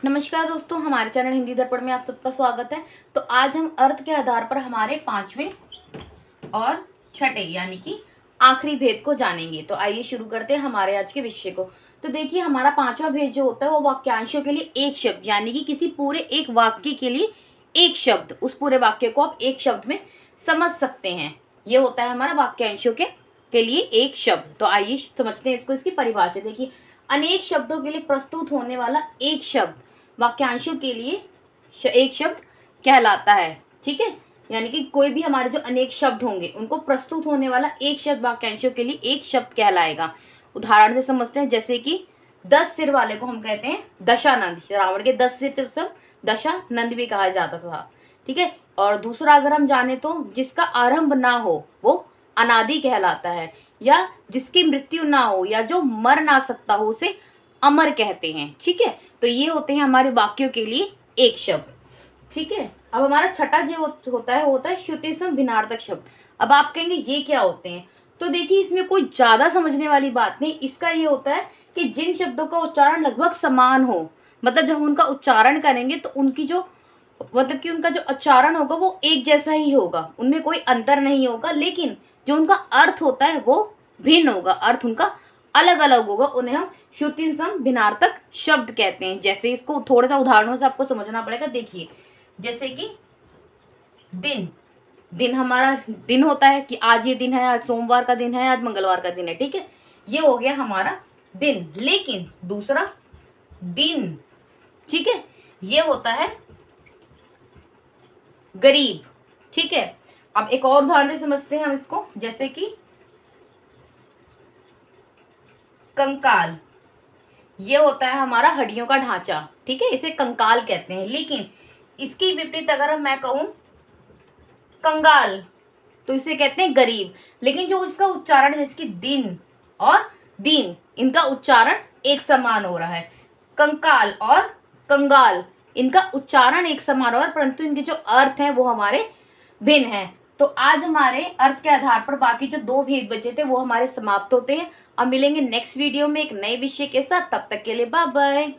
नमस्कार दोस्तों, हमारे चैनल हिंदी दर्पण में आप सबका स्वागत है। तो आज हम अर्थ के आधार पर हमारे पांचवें और छठे यानी कि आखिरी भेद को जानेंगे। तो आइए शुरू करते हैं हमारे आज के विषय को। तो देखिए, हमारा पांचवा भेद जो होता है वो वाक्यांशों के लिए एक शब्द यानी कि किसी पूरे एक वाक्य के लिए एक शब्द, उस पूरे वाक्य को आप एक शब्द में समझ सकते हैं। ये होता है हमारा वाक्यांशों के लिए एक शब्द। तो आइए समझते हैं इसको, इसकी परिभाषा। देखिए, अनेक शब्दों के लिए प्रस्तुत होने वाला एक शब्द वाक्यांशों के लिए एक शब्द कहलाता है। ठीक है, यानी कि कोई भी हमारे जो अनेक शब्द होंगे उनको प्रस्तुत होने वाला एक शब्द वाक्यांशों के लिए एक शब्द कहलाएगा। उदाहरण से समझते हैं, जैसे कि 10 सिर वाले को हम कहते हैं दशानंद। रावण के 10 सिर थे, सब दशानंद भी कहा जाता था। ठीक है, और दूसरा अगर हम जाने तो जिसका आरंभ ना हो वो अनादि कहलाता है, या जिसकी मृत्यु ना हो या जो मर ना सकता हो उसे अमर कहते हैं। ठीक है, तो ये होते हैं हमारे वाक्यों के लिए एक शब्द। ठीक है, अब हमारा छठा जो होता है श्रुति सम भिन्नार्थक शब्द। अब आप कहेंगे ये क्या होते हैं? तो देखिए, इसमें कोई ज्यादा समझने वाली बात नहीं। इसका ये होता है कि जिन शब्दों का उच्चारण लगभग समान हो, मतलब जब हम उनका उच्चारण करेंगे तो उनकी जो मतलब कि उनका जो उच्चारण होगा वो एक जैसा ही होगा, उनमें कोई अंतर नहीं होगा, लेकिन जो उनका अर्थ होता है वो भिन्न होगा, अर्थ उनका अलग अलग होगा। उन्हें हम श्रुति सम भिन्नार्थक शब्द कहते हैं। जैसे इसको थोड़ा सा उदाहरणों से आपको समझना पड़ेगा। देखिए, जैसे कि दिन, दिन हमारा दिन होता है कि आज ये दिन है, आज सोमवार का दिन है, आज मंगलवार का दिन है। ठीक है, ये हो गया हमारा दिन। लेकिन दूसरा दिन, ठीक है, ये होता है गरीब। ठीक है, अब एक और उदाहरण से समझते हैं हम इसको, जैसे कि कंकाल, ये होता है हमारा हड्डियों का ढांचा। ठीक है, इसे कंकाल कहते हैं। लेकिन इसकी विपरीत अगर मैं कहूं कंगाल, तो इसे कहते हैं गरीब। लेकिन जो उसका उच्चारण जैसे कि दिन और दीन, इनका उच्चारण एक समान हो रहा है। कंकाल और कंगाल, इनका उच्चारण एक समान हो रहा है, परंतु इनके जो अर्थ हैं वो हमारे भिन्न हैं। तो आज हमारे अर्थ के आधार पर बाकी जो दो भेद बचे थे वो हमारे समाप्त होते हैं। अब मिलेंगे नेक्स्ट वीडियो में एक नए विषय के साथ। तब तक के लिए बाय बाय।